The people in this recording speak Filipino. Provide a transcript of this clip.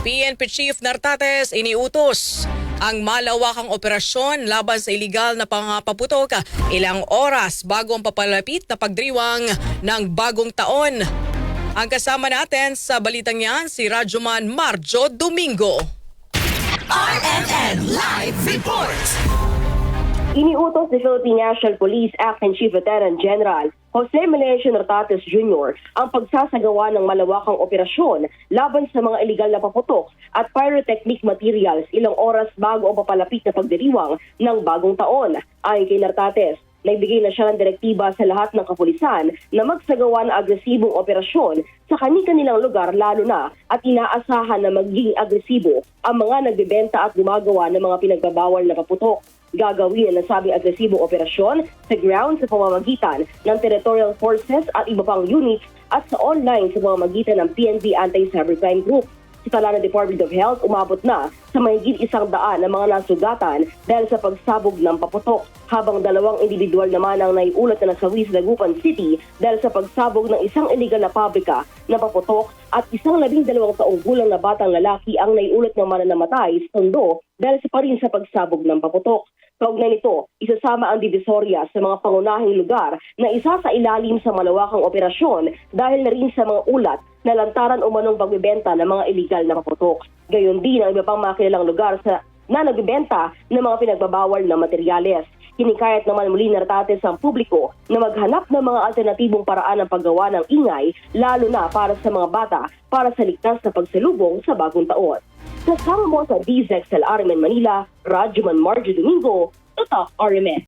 PNP Chief Nartates iniutos ang malawakang operasyon laban sa iligal na pangapaputok ilang oras bago ang papalapit na pagdiriwang ng bagong taon. Ang kasama natin sa balitang yan si Radyoman Marjo Domingo. RNN Live Report! Iniutos ni Philippine National Police Acting Chief Lieutenant General Jose Melencio Nartates Jr. ang pagsasagawa ng malawakang operasyon laban sa mga iligal na paputok at pyrotechnic materials ilang oras bago ang papalapit na pagdiriwang ng bagong taon. Ayon kay Nartates, nagbigay na siya ng direktiba sa lahat ng kapulisan na magsagawa ng agresibong operasyon sa kani-kanilang lugar lalo na at inaasahan na magiging agresibo ang mga nagbebenta at gumagawa ng mga pinagbabawal na paputok. Gagawin ang nasabing agresibong operasyon sa ground sa pamamagitan ng Territorial Forces at iba pang units at sa online sa pamamagitan ng PNP Anti-Cybercrime Group. Sa tala ng Department of Health, umabot na sa mahigit 100 na mga nasugatan dahil sa pagsabog ng paputok, habang 2 individual naman ang naiulat na nasawi sa Dagupan City dahil sa pagsabog ng isang illegal na pabrika na paputok at isang 12 taong gulang na batang lalaki ang naiulat na mananamatay sa Tondo dahil sa parin sa pagsabog ng paputok. Kaugnay nito, isasama ang Divisoria sa mga pangunahing lugar na isa sa ilalim sa malawakang operasyon dahil na rin sa mga ulat na lantaran o manong pagbibenta ng mga illegal na paputok. Gayon din ang iba pang mga kilalang lugar na nagbibenta ng mga pinagbabawal na materyales. Hinikayat naman muli ng Nartates ang publiko na maghanap ng mga alternatibong paraan ng paggawa ng ingay, lalo na para sa mga bata, para sa ligtas na pagsalubong sa bagong taon. Kasama mo sa DZXL RMN Manila, Radyoman Marjo Domingo, Tatak RMN.